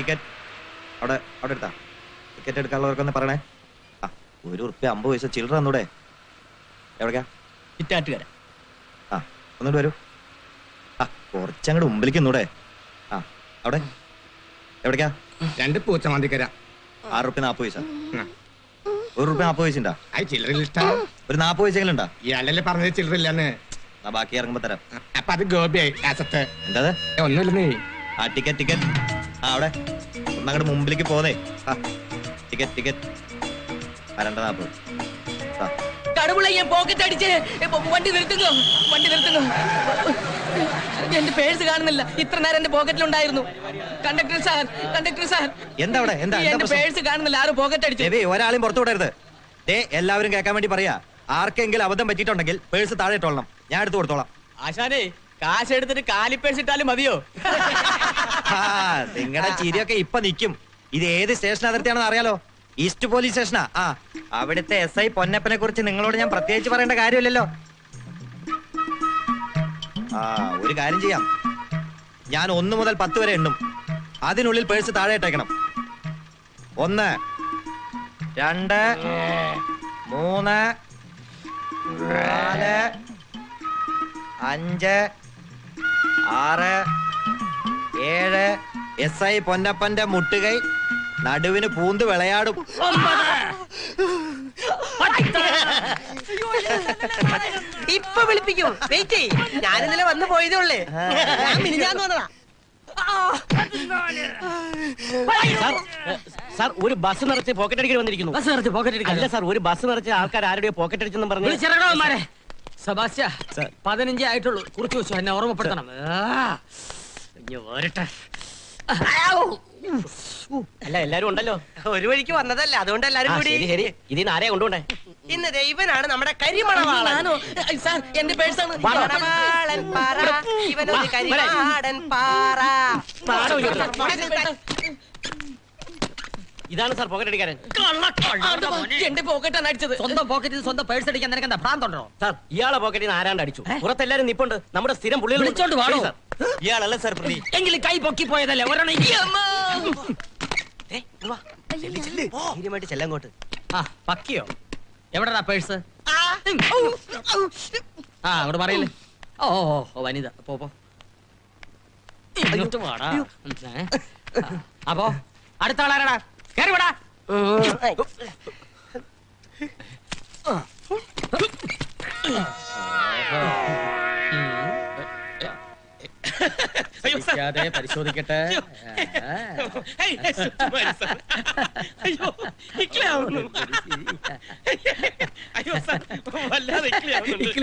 Ticket അവിടെ അവിടെ എടുത്താ. ടിക്കറ്റ് എടുക്കാനുള്ളവർക്കൊന്ന് പറയണേ. ആ, ₹1.50 ചില്ലറ തന്നൂടെ? എവിടേക്കാ? ഇറ്റാറ്റുകര. ആ, ഒന്നുകൂടെ വരൂ. ആ, കുറച്ചങ്ങോട്ട് മുമ്പിലേക്ക് ഒന്നൂടെ. ആ, അവിടെ എവിടേക്കാ? 2 പൂച്ചമന്തിക്കര. ₹6.40. ₹1.40 ഉണ്ടാ? ചില്ലറ ഇഷ്ടം. ഒരു 40 പൈസയെങ്കിലും ഉണ്ടാ? ഇയാളല്ലേ പറഞ്ഞത് ചില്ലറില്ലാന്ന്. ബാക്കി ഇറങ്ങുമ്പോ തരാം. അപ്പൊ അത് ഗോപിയായി കാസത്ത്. എന്താ ഒന്നുമില്ലെന്നേ. ആ, ടിക്കറ്റ് ടിക്കറ്റ്. ആ, അവിടെ ഒന്നങ്ങോട്ട് മുമ്പിലേക്ക് പോന്നേ. ആ, ടിക്കറ്റ് ടിക്കറ്റ്. 2.40. കടവുള്ള ഞാൻ പോക്കറ്റ് അടിച്ച് വണ്ടി നിർത്തുന്നു, വണ്ടി നിർത്തുന്നു. എന്റെ പേഴ്സ് കാണുന്നില്ല. ഇത്ര നേരം എന്റെ പോക്കറ്റിലുണ്ടായിരുന്നു. കണ്ടക്ടർ സാർ, കണ്ടക്ടർ സാർ, എന്താ അവിടെ? എന്താ എന്റെ പേഴ്സ് കാണുന്നില്ല. ആരും പോക്കറ്റ് അടിച്ചു. ഒരാളെയും പുറത്തു വിടരുത്. എല്ലാവരും കേൾക്കാൻ വേണ്ടി പറയാ. ആർക്കെങ്കിലും അബദ്ധം പറ്റിയിട്ടുണ്ടെങ്കിൽ പേഴ്സ് താഴെ ഇട്ടോളണം. ഞാൻ എടുത്തു കൊടുത്തോളാം. ആശാനെ, കാശ് എടുത്തിട്ട് കാലിപ്പേഴ്സ് ഇട്ടാലും മതിയോ? നിങ്ങളുടെ ചിരിയൊക്കെ ഇപ്പൊ നിക്കും. ഇത് ഏത് സ്റ്റേഷൻ അതിർത്തിയാണെന്ന് അറിയാലോ? ഈസ്റ്റ് പോലീസ് സ്റ്റേഷനാ. ആ, അവിടുത്തെ SI പൊന്നപ്പനെ കുറിച്ച് നിങ്ങളോട് ഞാൻ പ്രത്യേകിച്ച് പറയേണ്ട കാര്യമില്ലല്ലോ. ആ, ഒരു കാര്യം ചെയ്യാം. ഞാൻ 1 മുതൽ 10 വരെ എണ്ണും. അതിനുള്ളിൽ പേഴ്സ് താഴെ ഇട്ടേക്കണം. 1, 2, 3, 4, 5, 6, 7. SI പൊന്നപ്പന്റെ മുട്ടുകൈ നടുവിന് പൂന്ത് വിളയാടും. ഇപ്പൊ വിളിപ്പിക്കും. വെയിറ്റ്. ഞാൻ ഇന്നലെ വന്നു പോയതേ ഉള്ളേ. ഞാൻ മിനിഞ്ഞാന്ന് വന്നതാ. സാർ, ഒരു ബസ് നിറച്ച് പോക്കറ്റ് അടിക്കാൻ വന്നിരിക്കുന്നു. ബസ് നിറച്ച് പോക്കറ്റ് അടിക്കാൻ അല്ല സാർ, ഒരു ബസ് നിറച്ച് ആൾക്കാർ ആരുടെയോ പോക്കറ്റ് അടിച്ചെന്നും പറഞ്ഞു. സെബാസ്റ്റ്യ, 15 ആയിട്ടുള്ളൂ. കുറിച്ച് വെച്ചു, എന്നെ ഓർമ്മപ്പെടുത്തണം. അല്ല, എല്ലാരും ഉണ്ടല്ലോ. ഒരു വഴിക്ക് വന്നതല്ല, അതുകൊണ്ട് എല്ലാരും കൂടി. ശരി, ഇതിന് ആരെയാ കൊണ്ടുപോണ്ടേ? ഇന്ന് ദൈവനാണ് നമ്മുടെ കരിമണവാളൻ. സാർ, എന്റെ പേഴ്സാണ്. മണവാളൻ പാറ, ഇവനൊരു കരിമാടൻ പാറ. ഇതാണ് സാർ പോക്കറ്റ് അടിക്കാരൻ. എന്റെ പോക്കറ്റാണ് അടിച്ചത്. സ്വന്തം പോക്കറ്റിൽ സ്വന്തം പേഴ്സ് അടിക്കാൻ നിനക്ക് എന്താ ഭ്രാന്തുണ്ടോ? സാർ, ഇയാളെ പോക്കറ്റിൽ നിന്ന് ആരാണ്ട് അടിച്ചു. പുറത്തെല്ലാരും നിപ്പുണ്ട്. നമ്മുടെ സ്ഥിരം പുള്ളികൾ വിളിച്ചോണ്ട് വാടോ. ഇയാളല്ല സാർ പ്രതി. എങ്കിലും കൈ പൊക്കി പോയതല്ലേ ഒരെണ്ണം. ധൈര്യമായിട്ട് ചെല്ലങ്ങോട്ട്. ആ, പക്കിയോ? എവിടെടാ പേഴ്സ്? ആ, അവിടെ പറയില്ലേ. ഓ, വനിത. പോ. ഇങ്ങോട്ട് വാടാ. അപ്പോ അടുത്ത ആളാരാടാ? കേറി വിടാ. പരിശോധിക്കട്ടെ.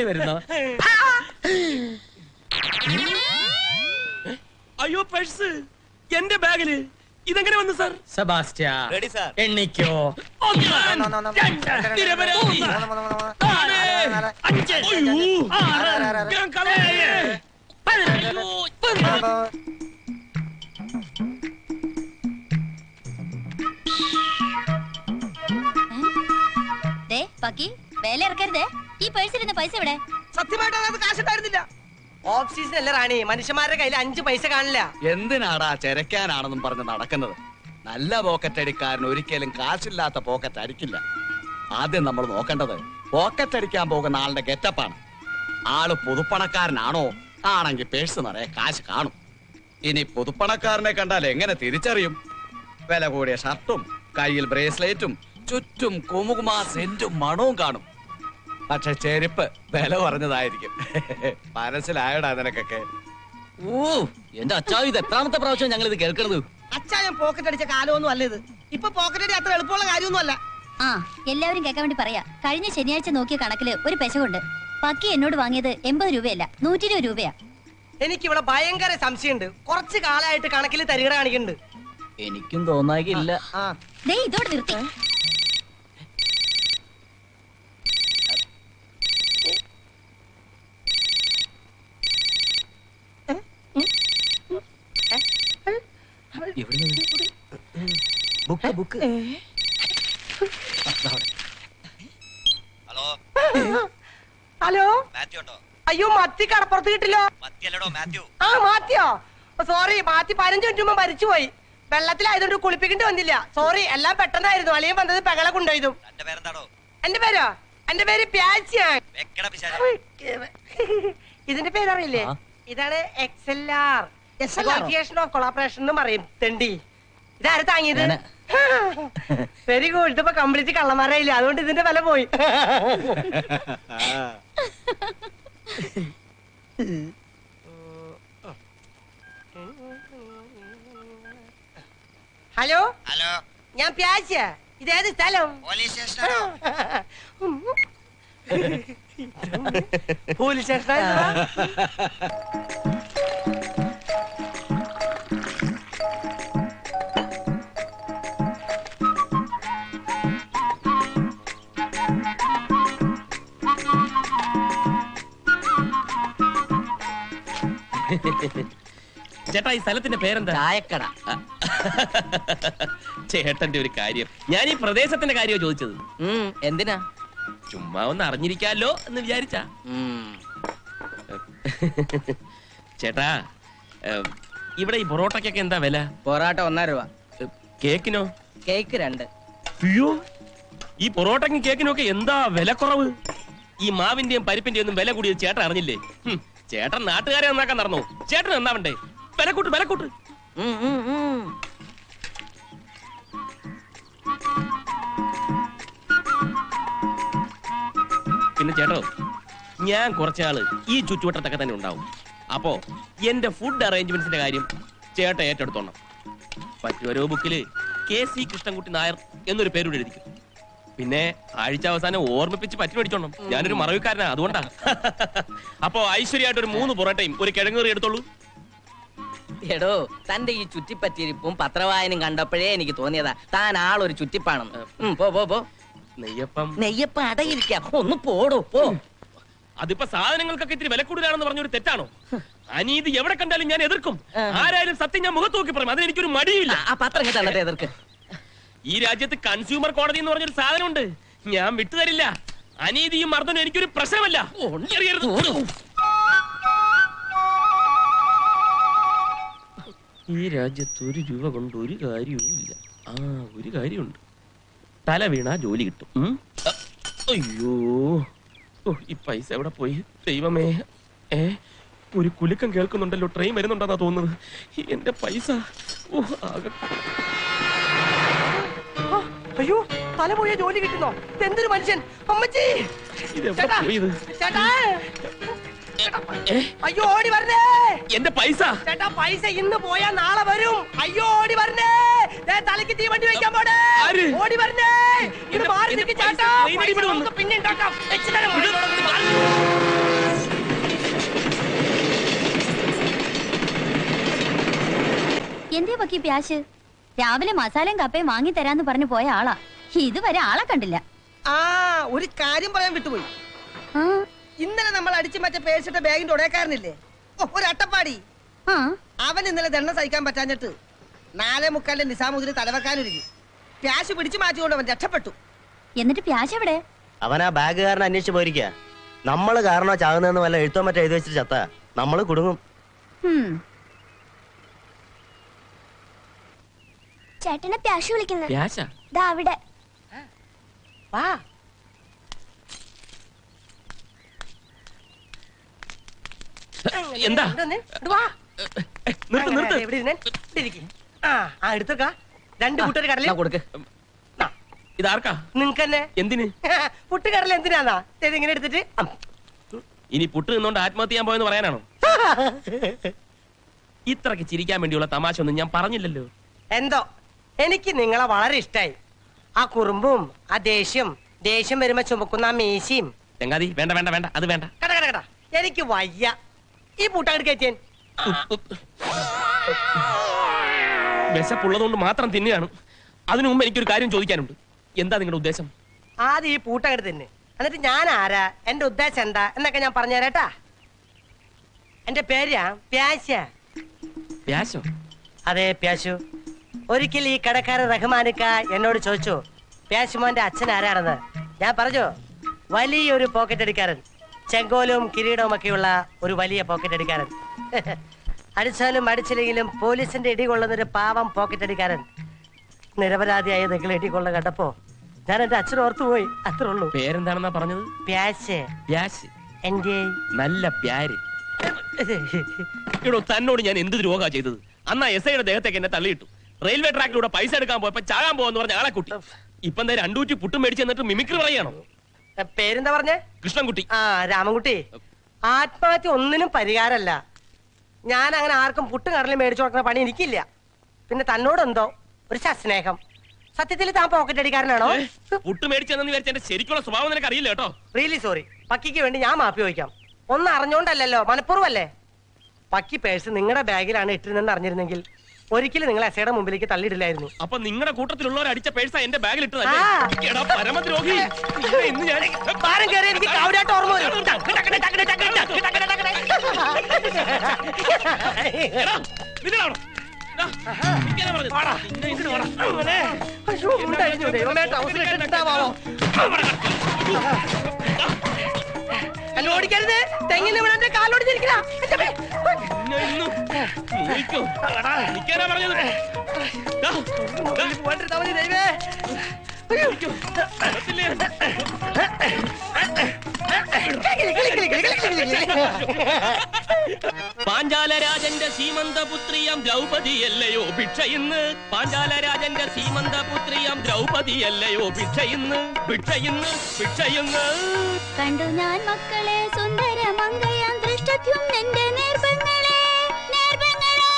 വരുന്നോ? അയ്യോ, പേഴ്സ് എന്റെ ബാഗില്. ഇതെങ്ങനെ വന്നു സാർ? സെബാസ്റ്റ്യ, എണ്ണിക്കോ. 1, 2, നിരപരാധി. 4, 5, 6. ഞാൻ കളയേ. വേല ഇറക്കരുതേ. ഈ പേഴ്സിലിരുന്ന പൈസ എവിടെ? സത്യമായിട്ട് അത് കാശുണ്ടായിരുന്നില്ല. ഓഫ് സീസൺ അല്ലേ റാണി, മനുഷ്യന്മാരുടെ കയ്യിൽ 5 പൈസ കാണില്ല. എന്തിനാടാ ചെരക്കാനാണെന്നും പറഞ്ഞ് നടക്കുന്നത്? നല്ല പോക്കറ്റ് അടിക്കാരൻ ഒരിക്കലും കാശില്ലാത്ത പോക്കറ്റ് അടിക്കില്ല. ആദ്യം നമ്മൾ നോക്കേണ്ടത് പോക്കറ്റ് അടിക്കാൻ പോകുന്ന ആളുടെ ഗെറ്റപ്പാണ്. ആള് പുതുപ്പണക്കാരനാണോ? ആണെങ്കിൽ പേഴ്സ് നിറയെ കാശ് കാണും. ഇനി പുതുപ്പണക്കാരനെ കണ്ടാൽ എങ്ങനെ തിരിച്ചറിയും? വില കൂടിയ ഷർട്ടും കയ്യിൽ ബ്രേസ്ലെറ്റും ചുറ്റും കുമുകുമാ സെന്റും മണവും കാണും. പക്ഷെ ചെരുപ്പ് വില കുറഞ്ഞതായിരിക്കും. മനസ്സിലായടാ നിനക്കൊക്കെ? ഓ, എന്റെ അച്ഛാ, ഇത് എത്രാമത്തെ പ്രാവശ്യം ഞങ്ങൾ ഇത് കേൾക്കണത്? അച്ഛാ, ഞാൻ പോക്കറ്റ് അടിച്ച കാലമൊന്നും അല്ല ഇത്. ഇപ്പൊ പോക്കറ്റ് അടി അത്ര എളുപ്പമുള്ള കാര്യമൊന്നും അല്ല. ആ, എല്ലാവരും കേൾക്കാൻ വേണ്ടി പറയാ. കഴിഞ്ഞ ശനിയാഴ്ച നോക്കിയ കണക്കില് ഒരു പെശകുണ്ട്. പക്കി എന്നോട് വാങ്ങിയത് 80 രൂപയല്ല, 120 രൂപയാ. എനിക്ക് ഇവിടെ ഭയങ്കര സംശയമുണ്ട്. കുറച്ച് കാലമായിട്ട് കണക്കിൽ തരികട കാണിക്കുന്നുണ്ട്. എനിക്കും തോന്നാകില്ല. ഇതോട് നിർത്തി. ബുക്ക്. Hello hello. മാത്യു ഉണ്ടോ? അയ്യോ, മത്തി കടപ്പുറത്ത് കിട്ടില്ലോ. മത്തിയല്ലടോ, മാത്യു. ആ, മാത്തിയോ? സോറി, മാത്തി 15 മിനിറ്റ് മുമ്പ് മരിച്ചുപോയി. വെള്ളത്തിലായതുകൊണ്ട് കുളിപ്പിക്കേണ്ടി വന്നില്ല. സോറി, എല്ലാം പെട്ടെന്നായിരുന്നു. അളിയൻ വന്നത് പെങ്ങളെ കൊണ്ടുപോയതും. എന്റെ പേരെന്താണോ? എന്റെ പേരോ? എന്റെ പേര് പ്യാച്ചിയാണ്. വെക്കട പിശാച്. ഇതിന്റെ പേരറിയില്ലേ? ഇതാണ് XLR, അസോസിയേഷൻ ഓഫ് കൊളാബറേഷൻ എന്ന് പറയും. തെണ്ടി, ഇതാര് താങ്ങിയത്? Very good. ഇതിപ്പോ കംപ്ലീറ്റ് കള്ളന്മാരായില്ല, അതുകൊണ്ട് ഇതിന്റെ വില പോയി. ഹലോ, ഹലോ, ഞാൻ പ്യാച്ച. ഇതേത് സ്ഥലം? പോലീസ് സ്റ്റേഷനാണോ? പോലീസ് സ്റ്റേഷനാ? ചേട്ടാ, ഈ സ്ഥലത്തിന്റെ പേരെന്താ? ചായക്കട. ചേട്ടന്റെ ഒരു കാര്യം, ഞാൻ ഈ പ്രദേശത്തിന്റെ കാര്യമാണ് ചോദിച്ചത്. എന്തിനാ? ചുമ്മാ ഒന്ന് അറിഞ്ഞിരിക്കാലോ എന്ന് വിചാരിച്ചാ. ചേട്ടാ, ഇവിടെ ഈ പൊറോട്ടക്കൊക്കെ എന്താ വില? പൊറോട്ട 1 രൂപ. കേക്കിനോ? കേക്ക് 2. അയ്യോ, ഈ പൊറോട്ടക്കും കേക്കിനും ഒക്കെ എന്താ വില കുറവ്? ഈ മാവിന്റെയും പരിപ്പിന്റെയും ഒന്നും വില കൂടിയത് ചേട്ടൻ അറിഞ്ഞില്ലേ? ചേട്ടൻ നാട്ടുകാരെ നന്നാക്കാൻ നടന്നു. ചേട്ടൻ നന്നാവണ്ടേ? വില കൂട്ട്, വില കൂട്ട്. പിന്നെ ചേട്ടോ, ഞാൻ കുറച്ചാള് ഈ ചുറ്റുവട്ടത്തൊക്കെ തന്നെ ഉണ്ടാവും. അപ്പോ എന്റെ ഫുഡ് അറേഞ്ച്മെന്റ്സിന്റെ കാര്യം ചേട്ടൻ ഏറ്റെടുത്തോണം. പറ്റുവരോ ബുക്കില് KC കൃഷ്ണൻകുട്ടി നായർ എന്നൊരു പേരൂടെ എഴുതിക്കും. പിന്നെ ആഴ്ച അവസാനം ഓർമ്മിപ്പിച്ച് പറ്റി മേടിച്ചോണം. ഞാനൊരു മറവിക്കാരനാ, അതുകൊണ്ടാ. അപ്പോ ഐശ്വര്യമായിട്ടൊരു 3 പൊറോട്ടയും ഒരു കിഴങ്ങേറി എടുത്തോളൂ. എടോ, തന്റെ ഈ ചുറ്റിപ്പറ്റിയിരിപ്പും പത്രവായനും കണ്ടപ്പോഴേ എനിക്ക് തോന്നിയതാ താൻ ആളൊരു ചുറ്റിപ്പാണെന്ന്. പോ. നെയ്യപ്പം അടയിരിക്കാം. ഒന്ന് പോടോ, പോ. അതിപ്പോ സാധനങ്ങൾക്കൊക്കെ ഇത്തിരി വില കൂടുതലാണെന്ന് പറഞ്ഞൊരു തെറ്റാണോ? അനീതി എവിടെ കണ്ടാലും ഞാൻ എതിർക്കും. ആരായാലും സത്യം ഞാൻ മുഖത്ത് നോക്കി പറയും. അതിനെനിക്കൊരു മടിയില്ല. ആ പത്രം തന്നിട്ട് എതിർക്ക്. ഈ രാജ്യത്ത് കൺസ്യൂമർ കോടതി എന്ന് പറഞ്ഞൊരു സാധനമുണ്ട്. ഞാൻ വിട്ടുതരില്ല. അനീതിയും മർദ്ദനും എനിക്കൊരു പ്രശ്നമല്ല. ഈ രാജ്യത്ത് 1 രൂപ കൊണ്ട് ഒരു കാര്യവും ഇല്ല. ഒരു കാര്യമുണ്ട്, തല വീണാ ജോലി കിട്ടും. അയ്യോ, ഈ പൈസ എവിടെ പോയി ദൈവമേ? ഒരു കുലുക്കം കേൾക്കുന്നുണ്ടല്ലോ. ട്രെയിൻ വരുന്നുണ്ടെന്നാ തോന്നുന്നത്. എന്റെ പൈസ അയ്യോ, തല പോയ ജോലി കിട്ടുന്നോ? എന്തൊരു മനുഷ്യൻ! അമ്മച്ചി, ഇതെവിടെ പോയത്? ചേട്ടാ, അയ്യോ ഓടി വരണേ! എന്റെ പൈസ! ചേട്ടാ, പൈസ ഇന്ന് പോയാ നാളെ വരും. അയ്യോ ഓടി വരണേ! തലയ്ക്ക് തീവണ്ടി വെക്കാൻ പോടേ! ഓടി വരണേ! ഇത് മാറി നിൽക്ക് ചേട്ടാ. പിന്നെ ഉണ്ടാക്കാം. എന്തേ പക്കി പ്യാശ്? രാവിലെ മസാലയും കപ്പയും വാങ്ങി തരാന്ന് പറഞ്ഞു പോയ ആളാ. ഇതുവരെ ആളെ കണ്ടില്ല. ഒരു കാര്യം പറയാൻ വിട്ടുപോയി. ഇന്നലെ നമ്മൾ അടിച്ചു മറ്റേ പേഴ്സിട്ട ബാഗിന്റെ ഉടയക്കാരനില്ലേ, ഒരു അട്ടപ്പാടി. അവൻ ഇന്നലെ ദണ്ഡ സഹിക്കാൻ പറ്റാഞ്ഞിട്ട് 4:45 നിസാമുദ്ദീന് തലവെക്കാനൊരുങ്ങി. പ്യാശ് പിടിച്ചു മാറ്റിക്കൊണ്ട് അവൻ രക്ഷപ്പെട്ടു. എന്നിട്ട് പ്യാശ് എവിടെ? അവൻ ആ ബാഗുകാരനെ അന്വേഷിച്ച് പോയിരിക്കാ. നമ്മള് കാരണോ ചാകുന്നതെന്ന് വല്ല എഴുത്തോ മറ്റോ എഴുതി വെച്ചിട്ട് ചത്ത നമ്മള് കുടുങ്ങും. ചേട്ടനെ പ്യാശ് വിളിക്കുന്നു. അവിടെ വാ. എന്താ? എടുത്തേക്കാ 2 കൂട്ടർ കടല കൊടുക്ക്. ഇതാർക്കാ? നിങ്ങൾക്കെന്നെ. എന്തിന്? പുട്ടുകടല എന്തിനാന്നാ ഇങ്ങനെ എടുത്തിട്ട്? ഇനി പുട്ട് നിന്നോണ്ട് ആത്മഹത്യ ചെയ്യാൻ പോയെന്ന് പറയാനാണോ? ഇത്രക്ക് ചിരിക്കാൻ വേണ്ടിയുള്ള തമാശ ഒന്നും ഞാൻ പറഞ്ഞില്ലല്ലോ. എന്തോ എനിക്ക് നിങ്ങളെ വളരെ ഇഷ്ടായി. ആ കുറുമ്പും ആ ദേഷ്യം വരുമ്പോ ചുമക്കുന്ന ആ മീശയും. ചെങ്കാതി, വേണ്ട വേണ്ട വേണ്ട, അത് വേണ്ട. കട എനിക്ക് വയ്യ. ഈ പൂട്ടങ്ങട് കയറ്റിയൻ. വിശപ്പുള്ളതുകൊണ്ട് മാത്രം തിന്നുകയാണ്. അതിനു മുമ്പ് എനിക്കൊരു കാര്യം ചോദിക്കാനുണ്ട്. എന്താ നിങ്ങളുടെ ഉദ്ദേശം? ആദ്യം ഈ പൂട്ടങ്ങട് തിന്ന്, എന്നിട്ട് ഞാൻ ആരാ, എന്റെ ഉദ്ദേശം എന്താ എന്നൊക്കെ ഞാൻ പറഞ്ഞുതരാട്ടാ. എന്റെ പേരാ പ്യാശ. പ്യാശോ? അതെ, പ്യാശു. ഒരിക്കൽ ഈ കടക്കാരൻ റഹ്മാനിക്ക എന്നോട് ചോദിച്ചു പ്യാശുമോന്റെ അച്ഛൻ ആരാണെന്ന്. ഞാൻ പറഞ്ഞു, വലിയൊരു പോക്കറ്റ് അടിക്കാരൻ, ചെങ്കോലും കിരീടവും ഒക്കെയുള്ള ഒരു വലിയ പോക്കറ്റ് അടിക്കാരൻ. അടിച്ചാലും അടിച്ചില്ലെങ്കിലും പോലീസിന്റെ ഇടി കൊള്ളുന്നൊരു പാവം പോക്കറ്റ് അടിക്കാരൻ നിരപരാധിയായ നിങ്ങൾ ഇടി കൊള്ള കണ്ടപ്പോ ഞാൻ എന്റെ അച്ഛൻ ഓർത്തുപോയി, അത്രേ ഉള്ളൂ. പേരെന്താണെന്നാ പറഞ്ഞത്? പ്യാശ്. പ്യാശ്. എന്റെ നല്ല പ്യാര്. ഇവിടെ തന്നോട് ഞാൻ എന്ത് ദ്രോഹാ ചെയ്തത്? അന്നാ എസ് ഐയുടെ ദേഹത്തേക്ക് എന്നെ തള്ളിയിട്ടു. റെയിൽവേ ട്രാക്കിലൂടെ പൈസ എടുക്കാൻ പോയപ്പോ ചാകാൻ പോവെന്ന് പറഞ്ഞ ആളെ കുട്ടി ഇപ്പൊ എന്താ 2 കുറ്റി പുട്ടും മേടിച്ച് എന്നിട്ട് മിമിക്രി പറയാണോ? പേരെന്താ പറഞ്ഞേ? കൃഷ്ണൻകുട്ടി. ആ രാമൻകുട്ടി, ആത്മഹത്യ ഒന്നിനും പരിഹാരമല്ല. ഞാൻ അങ്ങനെ ആർക്കും പുട്ടും കടലും മേടിച്ചു കൊടുക്കുന്ന പണി എനിക്കില്ല. പിന്നെ തന്നോടെന്തോ ഒരു സസ്നേഹം. സത്യത്തിൽ താൻ പോക്കറ്റ് അടിക്കാരനാണോ? പുട്ട് മേടിച്ചെന്ന് വിചാരിച്ച എന്റെ ശരിക്കുള്ള സ്വഭാവം നിനക്ക് അറിയില്ല കേട്ടോ. Really sorry. പക്കിക്ക് വേണ്ടി ഞാൻ മാപ്പി ചോദിക്കാം. ഒന്നും അറിഞ്ഞോണ്ടല്ലോ, മനഃപൂർവ്വല്ലേ. പക്കി പേഴ്സ് നിങ്ങളുടെ ബാഗിലാണ് ഇട്ടിരുന്നെന്ന് അറിഞ്ഞിരുന്നെങ്കിൽ ഒരിക്കലും നിങ്ങൾ എസയുടെ മുമ്പിലേക്ക് തള്ളിയിടില്ലായിരുന്നു. അപ്പൊ നിങ്ങളുടെ കൂട്ടത്തിലുള്ളവർ അടിച്ച പേഴ്സ എന്റെ ബാഗിൽ ഇട്ടത് ആ. പരമദ്രോഹി. ഇന്ന് ഞാൻ പാരം കയറി എനിക്ക് കാവടായിട്ട് ഓർമ്മ വരും. എടാ, നിന്നെടാ അവിടെ. ദാ, ഇരിക്കാനാ പറഞ്ഞത്. നിന്നെ ഇങ്ങോട്ട് വാടാ. അയ്യോ, ഉണ്ടായിരുന്നു ദൈവമേ, ട്രൗസർ ഇട്ടിട്ടാവോ? അല്ല, ഓടിക്കരുത്. തെങ്ങിന് ഇവിടെ കാലോടിച്ചിരിക്കണ. നിന്നെ ഇന്ന് നോയിക്കോ. നിൽക്കാനാ പറഞ്ഞത്. ദാ, ദാ, പോകാണ്ടിരുന്നാ മതി ദൈവമേ. നോയിക്കോ. പറ്റില്ലേ? പാഞ്ചാലരാജന്റെ സീമന്തപുത്രിയാം ദ്രൗപദിയല്ലയോ ഭിക്ഷയിന്ന്. പാഞ്ചാലരാജന്റെ സീമന്തപുത്രിയാം ദ്രൗപദിയല്ലയോ ഭിക്ഷയിന്ന്. ഭിക്ഷയിന്ന്, ഭിക്ഷയിന്ന്. കണ്ടു ഞാൻ മക്കളെ സുന്ദര മങ്കയാം ദൃഷ്ടത്വം എന്റെ നേർപ്പങ്ങളെ, നേർപ്പങ്ങളെ.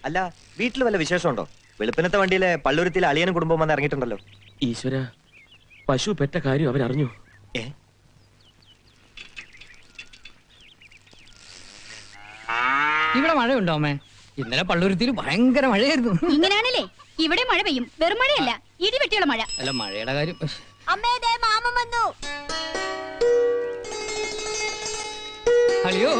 അല്ല, വീട്ടിൽ വല്ല വിശേഷമുണ്ടോ? വെളുപ്പിനത്തെ വണ്ടിയിലെ പള്ളുരുത്തിലെ അളിയനും കുടുംബം വന്ന് ഇറങ്ങിയിട്ടുണ്ടല്ലോ. ഈശ്വര, പശു പെറ്റ കാര്യം അവരറിഞ്ഞു. ഏ, ഇവിടെ മഴയുണ്ടോ അമ്മേ? ഇന്നലെ പള്ളുരുത്തിയിൽ ഭയങ്കര മഴയായിരുന്നു. ഇങ്ങനെയാണല്ലേ ഇവിടെ മഴ പെയ്യും. വെറും മഴയല്ല, ഇടിവെട്ടിയുള്ള മഴ. അല്ല, മഴയുടെ കാര്യം. അമ്മേ, ദേ മാമൻ വന്നു. അയ്യോ,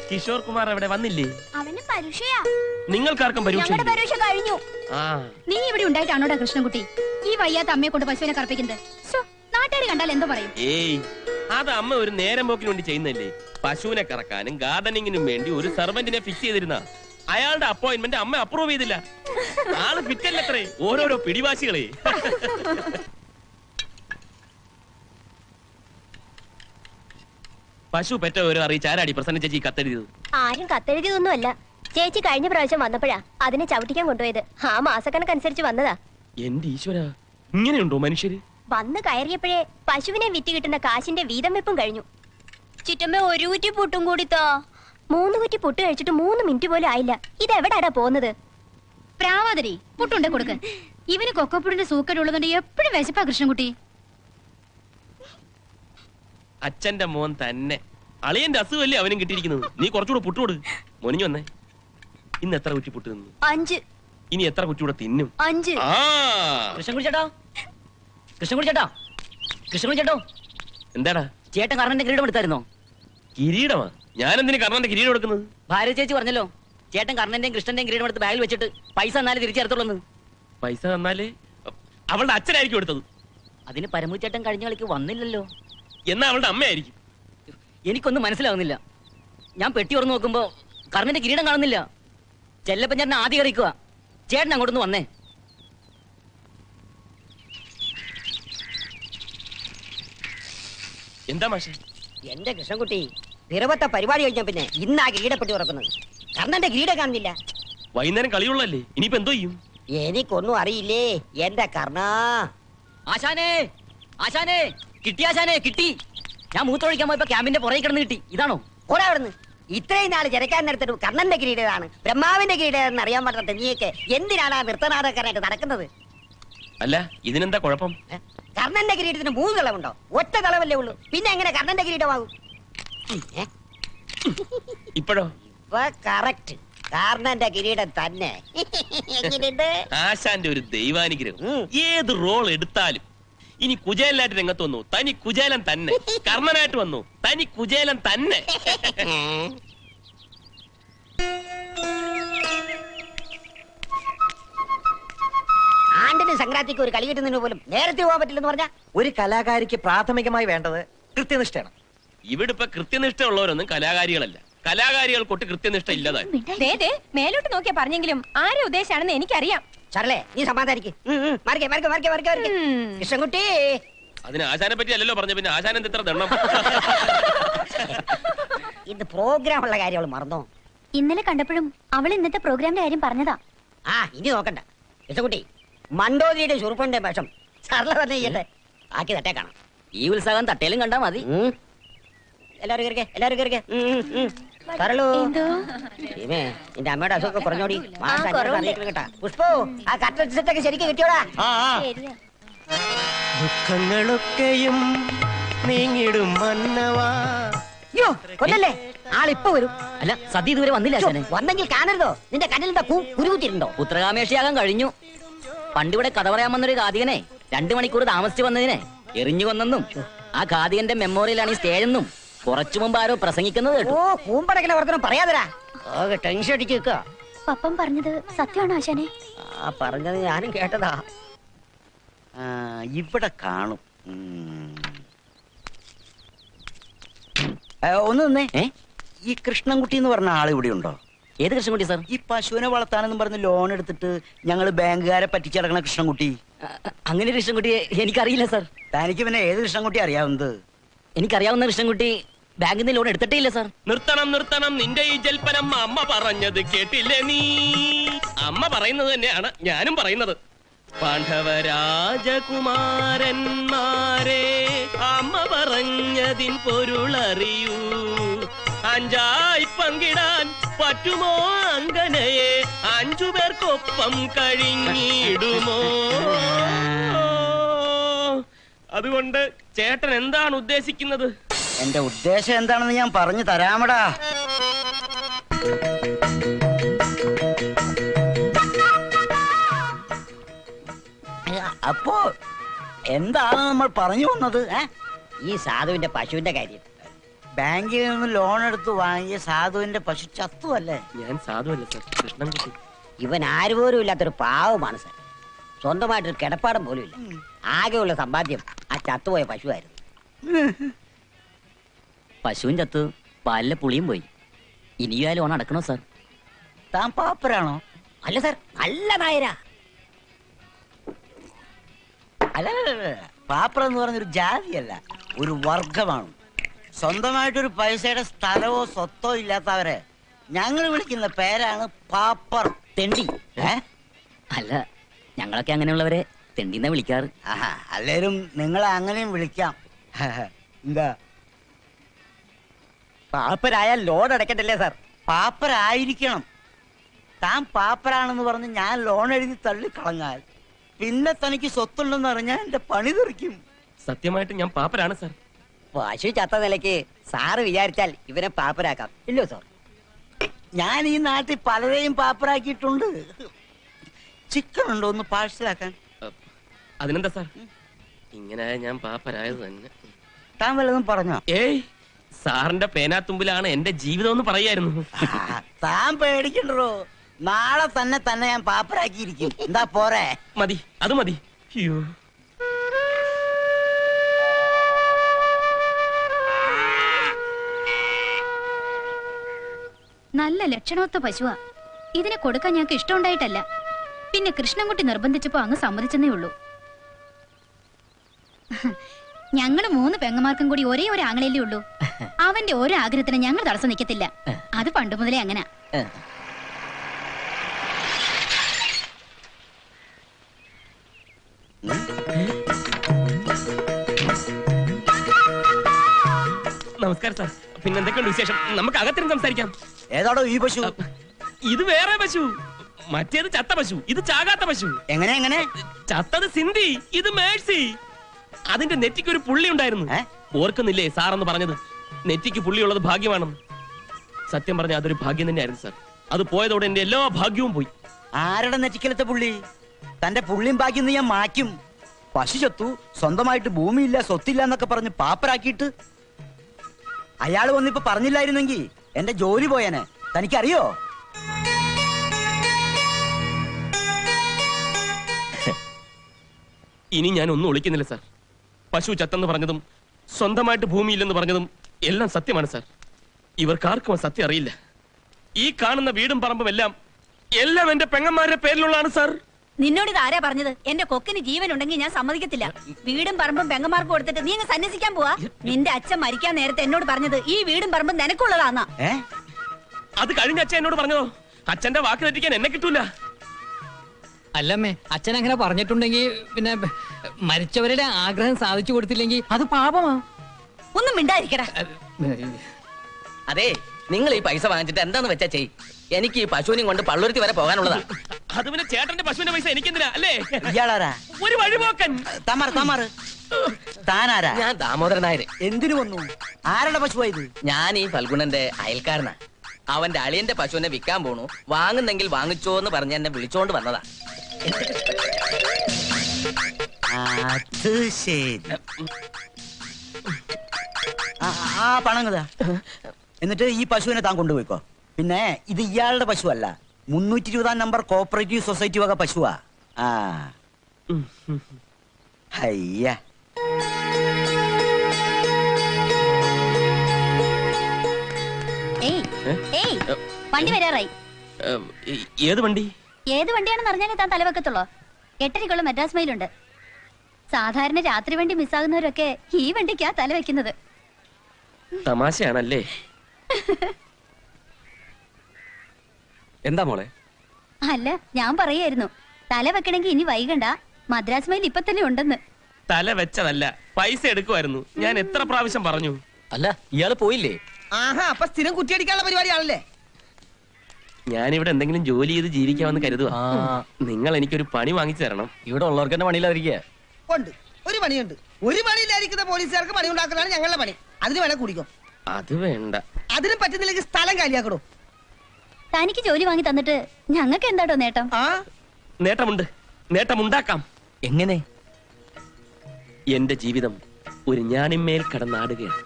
കിഷോർ കുമാർ അവിടെ വന്നില്ലേ? അവന് പരീക്ഷയാ. നിങ്ങൾക്കാർക്കും പരീക്ഷ ഞങ്ങളുടെ പരീക്ഷ കഴിഞ്ഞു. ആ, നീ ഇവിടെ ഉണ്ടായിട്ടാണോടാ കൃഷ്ണൻകുട്ടി ഈ വയ്യാത്ത അമ്മയെ കൊണ്ട് പശുവിനെ കറപ്പിക്കുന്നത്? നാട്ടുകാർ കണ്ടാൽ എന്തോ പറയും? ഏയ്, അത് അമ്മ ഒരു നേരം പോക്കിന് വേണ്ടി ചെയ്യുന്നല്ലേ. പശുവിനെ കറക്കാനും ഗാർഡനിങ്ങിനും വേണ്ടി ഒരു സെർവന്റിനെ ഫിക്സ് ചെയ്തിരുന്ന അയാളുടെ അപ്പോയിന്റ്മെന്റ് അമ്മ അപ്രൂവ് ചെയ്തില്ല. ആള് ഫിറ്റല്ലത്രേ, ഓരോരോ പിടിവാശികളെ. പശു പെറ്റ ഒരു അറിയിച്ച് ആരാടി പ്രസന്ന ചേച്ചി കത്തെഴുതിയത്? ആരും കത്തെഴുതിയതൊന്നുമല്ല. ചേച്ചി കഴിഞ്ഞ പ്രാവശ്യം വന്നപ്പോഴാ അതിനെ ചവിട്ടിക്കാൻ കൊണ്ടുപോയത്. ആ മാസക്കണക്കനുസരിച്ച് വന്നതാ. എന്റെ ഈശ്വര, ഇങ്ങനെയുണ്ടോ മനുഷ്യര്? വന്ന് കയറിയപ്പോഴേ പശുവിനെ വിറ്റ് കിട്ടുന്ന കാശിന്റെ വീതം വെപ്പും കഴിഞ്ഞു. ചുറ്റമ്മ ഒരു കുറ്റി പുട്ടും കൂടിത്തോ. 3 കുറ്റി പുട്ട് കഴിച്ചിട്ട് 3 മിനിറ്റ് പോലും ആയില്ല. ഇതെവിടാടാ പോകുന്നത്? പ്രാവാതിരി പുട്ടുണ്ട് കൊടുക്ക്. ഇവന് കൊക്കപ്പുടിന്റെ സൂക്കടുള്ളതുകൊണ്ട് എപ്പോഴും വിശപ്പാ കൃഷ്ണൻകുട്ടി. അച്ഛന്റെ മോൻ തന്നെ. അളിയന്റെ അസുഖല്ലേ അവനും കിട്ടിയിരിക്കുന്നത്. നീ കുറച്ചുകൂടെ പുട്ട് കൊടു. മൊനിഞ്ഞു വന്നേ. ഇന്ന് എത്ര കുറ്റി പുട്ട് തിന്നു? 5. ഇനി എത്ര കുറ്റിയൂടെ തിന്നും? 5. ആ, കൃഷ്ണൻകുട്ടി ചേട്ടോ, കൃഷ്ണൻകുട്ടി ചേട്ടോ, കൃഷ്ണൻകുട്ടി ചേട്ടോ, എന്താടാ? ചേട്ടൻ കർണന്റെ കിരീടം എടുത്തായിരുന്നോ? കിരീടമാ? ഞാനെന്തിന് കർണന്റെ കിരീടം എടുക്കുന്നത്? ഭാര്യ ചേച്ചി പറഞ്ഞല്ലോ ചേട്ടൻ കർണന്റെയും കൃഷ്ണന്റെയും കിരീടം എടുത്ത് ബാഗിൽ വെച്ചിട്ട് പൈസ എന്നാലും തിരിച്ചെടുത്തോളൂ. പൈസ തന്നാല് അവളുടെ അച്ഛനായിരിക്കും എടുത്തത്. അതിന് പരമു ചേട്ടൻ കഴിഞ്ഞ കളിക്ക് വന്നില്ലല്ലോ. എന്നാ അവളുടെ അമ്മയായിരിക്കും. എനിക്കൊന്നും മനസ്സിലാവുന്നില്ല. ഞാൻ പെട്ടി തുറന്നു നോക്കുമ്പോ കർണന്റെ കിരീടം കാണുന്നില്ല. ചെല്ലപ്പൻ ചേട്ടൻ ആദ്യം അറിയിക്കുക. ചേട്ടൻ അങ്ങോട്ടൊന്ന് വന്നേ. എന്താ മാഷെ? എന്റെ കൃഷ്ണൻകുട്ടി, നിറവത്തെ പരിപാടി കഴിഞ്ഞ പിന്നെ ഇന്നാ കിരീടപ്പെട്ടി ഉറക്കുന്നത്. കർണന്റെ കിരീടം കാണുന്നില്ല. വൈകുന്നേരം കളിയുള്ളല്ലേ, ഇനിയിപ്പോ എന്തോ ചെയ്യും? എനിക്കൊന്നും അറിയില്ലേ എന്റെ കർണ. ആശാനേ, ആശാനേ, കിട്ടി ആശാനേ, കിട്ടി. ഞാൻ മൂത്രമൊഴിക്കാൻ പോയപ്പോ ക്യാമ്പിന്റെ പുറകെ കിടന്ന് കിട്ടി. ഇതാണോ? ഓടാവിടുന്ന്. ഇത്രയും നാള് ജനക്കാൻ നേരത്തൊരു കർണന്റെ കിരീടമാണ്, ബ്രഹ്മാവിന്റെ കിരീടം അറിയാൻ പറ്റാത്ത നീയൊക്കെ എന്തിനാണ് ആ നൃത്തനാടകക്കാരായിട്ട് നടക്കുന്നത്? അല്ല, ഇതിനെന്താ കുഴപ്പം? കർണന്റെ കിരീടത്തിന് 3 കളവുണ്ടോ? ഒറ്റ കളവല്ലേ ഉള്ളൂ. പിന്നെ എങ്ങനെ കർണന്റെ കിരീടമാകും? ഇപ്പോഴോ? ഇപ്പൊ കറക്റ്റ് കർണന്റെ കിരീടം തന്നെ. എങ്ങനെയുണ്ട്? ആശാന്റെ ഒരു ദൈവാനുഗ്രഹം. ഏത് റോൾ എടുത്താലും ഇനി കുചേലനായിട്ട് രംഗത്ത് വന്നു, തനി കുചേലൻ തന്നെ. കർണനായിട്ട് വന്നു, തനി കുചേലൻ തന്നെ. ആണ്ടിന് സംക്രാന്തിക്ക് ഒരു കളി കിട്ടുന്നതിന് പോലും നേരത്തെ പോകാൻ പറ്റില്ലെന്ന് പറഞ്ഞാ ഒരു കലാകാരിക്ക് പ്രാഥമികമായി വേണ്ടത് കൃത്യനിഷ്ഠയാണ്. ഇവിടെ ഇപ്പൊ കൃത്യനിഷ്ഠയുള്ളവരൊന്നും കലാകാരികളല്ല. കലാകാരികൾക്കൊട്ട് കൃത്യനിഷ്ഠ ഇല്ലതായി. മേലോട്ട് നോക്കിയാ പറഞ്ഞെങ്കിലും ആരെ ഉദ്ദേശാണെന്ന് എനിക്കറിയാം. ചാർലേ നീ സമാധാനിക്ക്. കൃഷ്ണൻകുട്ടി അതിന് ആശാനെ പറ്റി അല്ലല്ലോ പറഞ്ഞു. പിന്നെ ആശാൻ എന്ത് ഇത്ര ദണ്ണം? ഇത് പ്രോഗ്രാം ഉള്ള കാര്യം അവള് മറന്നോ? ഇന്നലെ കണ്ടപ്പോഴും അവൾ ഇന്നത്തെ പ്രോഗ്രാമിന്റെ കാര്യം പറഞ്ഞതാ. ആ ഇനി നോക്കണ്ട. കൃഷ്ണൻകുട്ടി മണ്ടോതിരിയുടെ ചുറുപ്പന്റെ വേഷം സർല തന്നെ ചെയ്യട്ടെ. ആക്കി തട്ടേ കാണാം. ഈ ഉത്സാഹം തട്ടേലും കണ്ടാ മതി. എല്ലാരും കയറിക്കേ. സരളു നിന്റെ അമ്മയുടെ അസുഖം കുറഞ്ഞോടി. കേട്ടാ പുഷ്പോ ആ കട്ട സെറ്റൊക്കെ ശരിക്കും കിട്ടിയോടാ. ദുഃഖങ്ങളൊക്കെയും നീങ്ങിടും മന്നവാ. അയ്യോ കൊല്ലല്ലേ, ആളിപ്പോ വരും. അല്ല സദ്യ ഇതുവരെ വന്നില്ല ആശാനെ. വന്നെങ്കിൽ കാണരുതോ? നിന്റെ കണ്ണിലെന്താ കുരുകുത്തിയിട്ടുണ്ടോ? പുത്രകാമേഷിയാകാൻ കഴിഞ്ഞു. പണ്ടിവിടെ കഥ പറയാൻ വന്നൊരു കാതികനെ 2 മണിക്കൂർ താമസിച്ചു വന്നതിനെ എറിഞ്ഞു കൊന്നെന്നും ആ കാതികന്റെ മെമ്മോറിയലാണ് ഈ സ്റ്റേജെന്നും കുറച്ചു മുമ്പ് ആരോ പ്രസംഗിക്കുന്നത് കേട്ടു. ഓ കൂമ്പടക്കിനെ വർത്തനം പറയാതരാ. ആകെ ടെൻഷൻ അടിച്ച് നിൽക്കുക. പപ്പൻ പറഞ്ഞത് സത്യമാണോ ആശാനെ? ആ പറഞ്ഞത് ഞാനും കേട്ടതാ. ഇവിടെ കാണും. ഒന്ന് നിന്നേ. ഈ കൃഷ്ണൻകുട്ടി എന്ന് പറഞ്ഞ ആൾ ഇവിടെ ഉണ്ടോ? ഏത് കൃഷ്ണൻകുട്ടി സാർ? ഈ പശുവിനെ വളർത്താനെന്നും പറഞ്ഞ് ലോൺ എടുത്തിട്ട് ഞങ്ങൾ ബാങ്കുകാരെ പറ്റിച്ചടക്കണ കൃഷ്ണൻകുട്ടി. അങ്ങനെ ഒരു കൃഷ്ണൻകുട്ടിയെ എനിക്കറിയില്ല സാർ. തനിക്ക് പിന്നെ ഏത് കൃഷ്ണൻകുട്ടി അറിയാവുന്നത്? എനിക്കറിയാവുന്ന കൃഷ്ണൻകുട്ടി ബാങ്കിൽ നിന്ന് ലോൺ എടുത്തിട്ടേ ഇല്ല സാർ. നിർത്തണം നിന്റെ ഈ ജൽപ്പനം. അമ്മ പറഞ്ഞത് കേട്ടില്ലേ നീ? അമ്മ പറയുന്നത് തന്നെയാണ് ഞാനും പറയുന്നത്. പാണ്ഡവരാജകുമാരന്മാരെ അമ്മ പറഞ്ഞതിൻ പൊരുളറിയൂ. 5 പങ്കിടാൻ പറ്റുമോ അങ്കനയെ? 5 പേർക്കൊപ്പം കഴിഞ്ഞിടുമോ? അതുകൊണ്ട് ചേട്ടൻ എന്താണ് ഉദ്ദേശിക്കുന്നത്? എന്റെ ഉദ്ദേശം എന്താണെന്ന് ഞാൻ പറഞ്ഞു തരാമടാ. അപ്പോ എന്താണ് നമ്മൾ പറഞ്ഞു വന്നത്? ഈ സാധുവിന്റെ പശുവിന്റെ കാര്യം. ബാങ്കിൽ നിന്ന് ലോൺ എടുത്ത് വാങ്ങിയ സാധുവിന്റെ പശു ചത്തുവല്ലേ? ഞാൻ സാധുവല്ല സാർ, കൃഷ്ണൻകുട്ടി. ഇവൻ ആരുപോലും ഇല്ലാത്തൊരു പാവമാണ് സാർ. സ്വന്തമായിട്ടൊരു കിടപ്പാടം പോലും ഇല്ല. ആകെയുള്ള സമ്പാദ്യം ആ ചത്തുപോയ പശുവായിരുന്നു. പശുവും ചത്തു, പാലിലെ പുളിയും പോയി. ഇനിയും ആ ലോൺ അടക്കണോ സാർ? താൻ പാപ്പരാണോ? അല്ല സാർ, നല്ല നായരാ. അല്ല, പാപ്പർ എന്ന് പറഞ്ഞൊരു ജാതിയല്ല, ഒരു വർഗമാണ്. സ്വന്തമായിട്ടൊരു പൈസയുടെ സ്ഥലമോ സ്വത്തോ ഇല്ലാത്തവരെ ഞങ്ങൾ വിളിക്കുന്ന പേരാണ് പാപ്പർ, തെണ്ടി. അല്ല, ഞങ്ങളൊക്കെ അങ്ങനെയുള്ളവരെ തെണ്ടിന്നാ വിളിക്കാറ്. ആഹാ, അല്ലേലും നിങ്ങളെ അങ്ങനെയും വിളിക്കാം. എന്താ പാപ്പരായാൽ ലോൺ അടക്കണ്ടല്ലേ സാർ? പാപ്പരായിരിക്കണം. താൻ പാപ്പരാണെന്ന് പറഞ്ഞ് ഞാൻ ലോൺ എഴുതി തള്ളിക്കളഞ്ഞാൽ പിന്നെ തനിക്ക് സ്വത്തുണ്ടെന്ന് അറിഞ്ഞാൽ എന്റെ പണി തെറിക്കും. സത്യമായിട്ട് ഞാൻ പാപ്പരാണ് സാർ. പശു ചത്ത നിലയ്ക്ക് സാറ് വിചാരിച്ചാൽ ഇവനെ പാപ്പരാക്കാം, ഇല്ലോ സാർ? ഞാൻ ഈ നാട്ടിൽ പലരെയും പാപ്പരാക്കിയിട്ടുണ്ട്. ചിക്കൻ ഉണ്ടോ ഒന്ന് പാഴ്സലാക്കാൻ? അതിനെന്താ സാർ, ഇങ്ങനെ ഞാൻ പാപ്പരായത് തന്നെ. താൻ വല്ലതും പറഞ്ഞോ? ഏയ്, സാറിന്റെ പേനാത്തുമ്പിലാണ് എന്റെ ജീവിതം എന്ന് പറയായിരുന്നു. താൻ പേടിക്കണ്ടോ, നാളെ തന്നെ ഞാൻ പാപ്പരാക്കിയിരിക്കും. എന്താ പോരെ? മതി, അത് മതി. അയ്യോ, നല്ല ലക്ഷണമൊത്ത പശുവാ. ഇതിനെ കൊടുക്കാൻ ഞങ്ങൾക്ക് ഇഷ്ടമുണ്ടായിട്ടല്ല. പിന്നെ കൃഷ്ണൻകുട്ടി നിർബന്ധിച്ചപ്പോ അങ്ങ് സമ്മതിച്ചെന്നേ ഉള്ളൂ. ഞങ്ങള് 3 പെങ്ങന്മാർക്കും കൂടി ഒരേ ഒരു ആങ്ങളല്ലേ ഉള്ളൂ. അവന്റെ ഓരോ ആഗ്രഹത്തിന് ഞങ്ങൾ തടസ്സം നിൽക്കത്തില്ല. അത് പണ്ട് മുതലേ അങ്ങനെ. നമസ്കാരം സാർ. പിന്നെ എന്തൊക്കെയുണ്ട് വിശേഷം? നമുക്ക് അകത്തിരുന്ന് സംസാരിക്കാം. ഏതാടോ ഈ പശു? ഇത് വേറെ പശു, മറ്റേത് ചത്ത പശു, ഇത് ചാകാത്ത പശു. എങ്ങനെ? ചത്തത് സിന്ധി, ഇത് മേഴ്സി. അതിന്റെ നെറ്റിക്ക് ഒരു പുള്ളി ഉണ്ടായിരുന്നു. ഓർക്കുന്നില്ലേ സാറെന്ന് പറഞ്ഞത്? നെറ്റിക്ക് പുള്ളിയുള്ളത് ഭാഗ്യമാണെന്ന്. സത്യം പറഞ്ഞ അതൊരു ഭാഗ്യം തന്നെയായിരുന്നു സാർ. അത് പോയതോടെ എന്റെ എല്ലാ ഭാഗ്യവും പോയി. ആരുടെ നെറ്റിക്കലത്തെ പുള്ളി? തന്റെ പുള്ളിയും ബാക്കിന്ന് ഞാൻ മാറ്റും. പശു ചത്തു, സ്വന്തമായിട്ട് ഭൂമിയില്ല സ്വത്തില്ല എന്നൊക്കെ പറഞ്ഞ് പാപ്പരാക്കിയിട്ട് അയാൾ വന്നിപ്പോ പറഞ്ഞില്ലായിരുന്നെങ്കിൽ എന്റെ ജോലി പോയനെ. തനിക്കറിയോ? ഇനി ഞാൻ ഒന്നും ഒളിക്കുന്നില്ല സാർ. പശു ചത്തെന്ന് പറഞ്ഞതും സ്വന്തമായിട്ട് ഭൂമിയില്ലെന്ന് പറഞ്ഞതും എല്ലാം സത്യമാണ് സാർ. ഇവർക്കാർക്കും സത്യം അറിയില്ല. ഈ കാണുന്ന വീടും പറമ്പും എല്ലാം എന്റെ പെങ്ങന്മാരുടെ പേരിലുള്ളതാണ് സാർ. നിന്നോട് ഇത് ആരാ പറഞ്ഞത്? എന്റെ കൊക്കിന് ജീവൻ ഉണ്ടെങ്കിൽ ഞാൻ സമ്മതിക്കത്തില്ല. വീടും പറമ്പും പെങ്ങന്മാർക്ക് കൊടുത്തിട്ട് നീ അങ്ങ് സന്യസിക്കാൻ പോവാ? നിന്റെ അച്ഛൻ മരിക്കാൻ നേരത്തെ എന്നോട് പറഞ്ഞത് ഈ വീടും പറമ്പും നിനക്കുള്ളതാന്നാ. അത് കഴിഞ്ഞ അച്ഛൻ എന്നോട് പറഞ്ഞതോ? അച്ഛന്റെ വാക്ക് തെറ്റിക്കാൻ എന്നെ കിട്ടൂല. അല്ലമ്മേ, അച്ഛൻ അങ്ങനെ പറഞ്ഞിട്ടുണ്ടെങ്കിൽ പിന്നെ മരിച്ചവരുടെ ആഗ്രഹം സാധിച്ചു കൊടുത്തില്ലെങ്കിൽ അത് പാപമാ. ഒന്നും മിണ്ടായിരിക്കടാ. അതെ, നിങ്ങൾ ഈ പൈസ വാങ്ങിച്ചിട്ട് എന്താന്ന് വെച്ചാ ചെയ്. എനിക്ക് ഈ പശുവിനെയും കൊണ്ട് പള്ളുരുത്തി വരെ പോകാനുള്ളതാ. അത് പിന്നെ ചേട്ടന്റെ പശുവിന്റെ പൈസ എനിക്കെന്തിനാ അല്ലേ? ഇയാളാരാ? ഒരു വഴിപോക്കൻ. താനാരാ? ഞാൻ ദാമോദരൻ നായര്. എന്തിനു വന്നു? ആരുടെ പശുവായത്? ഞാൻ ഈ ഫൽഗുണന്റെ അയൽക്കാരനാ. അവന്റെ അളിയന്റെ പശുവിനെ വിൽക്കാൻ പോണു. വാങ്ങുന്നെങ്കിൽ വാങ്ങിച്ചോ എന്ന് പറഞ്ഞ് എന്നെ വിളിച്ചോണ്ട് വന്നതാ. അത് ശരി. ആ പണങ്ങതാ. എന്നിട്ട് ഈ പശുവിനെ താൻ കൊണ്ടുപോയിക്കോ. പിന്നെ ഇത് ഇയാളുടെ പശു അല്ല, 320 നമ്പർ കോപ്പറേറ്റീവ് സൊസൈറ്റി വക പശുവാ. ആ ഹയ്യ. വണ്ടി വരാറായി. ഏത് വണ്ടി? ഏത് വണ്ടിയാണെന്ന് അറിഞ്ഞാലേ താൻ തലവെക്കത്തുള്ളോ? 8:30 മദ്രാസ് മെയിലുണ്ട്. സാധാരണ രാത്രി വണ്ടി മിസ്സാകുന്നവരൊക്കെ ഈ വണ്ടിക്കാ തല വെക്കുന്നത്. തമാശയാണല്ലേ? എന്താ മോളെ? അല്ല, ഞാൻ പറയായിരുന്നു തല വെക്കണമെങ്കിൽ ഇനി വൈകണ്ട, മദ്രാസ് മെയിൽ ഇപ്പൊ തന്നെ ഉണ്ടെന്ന്. തല വെച്ചതല്ല, പൈസ എടുക്കുമായിരുന്നു. ഞാൻ എത്ര പ്രാവശ്യം പറഞ്ഞു. അല്ല, ഇയാള് പോയില്ലേ? ആഹാ, അപ്പൊ സ്ഥിരം കുറ്റിയടിക്കാനുള്ള പരിപാടിയാണല്ലേ? ഞാനിവിടെ എന്തെങ്കിലും ജോലി ചെയ്ത് ജീവിക്കാമെന്ന് കരുതുക. നിങ്ങൾ എനിക്കൊരു പണി വാങ്ങിച്ചു തരണം. ഇവിടെ ഉള്ളവർക്ക് തന്നെ പണിയില്ലാതിരിക്കുക. ഉണ്ട്, ഒരു പണിയുണ്ട്. ഒരു പണിയില്ലായിരിക്കുന്ന പോലീസുകാർക്ക് പണി ഉണ്ടാക്കലാണ് ഞങ്ങളുടെ പണി. അതിന് വേണേ കുടിക്കും. അത് വേണ്ട. അതിന് പറ്റുന്നില്ലെങ്കിൽ സ്ഥലം കാലിയാക്കണോ? തനിക്ക് ജോലി വാങ്ങി തന്നിട്ട് ഞങ്ങൾക്ക് എന്താട്ടോ നേട്ടം? നേട്ടമുണ്ട്, നേട്ടമുണ്ടാക്കാം. എങ്ങനെ? എന്റെ ജീവിതം ഒരു ഞാനിന്മേൽ കടന്നാടുകയാണ്.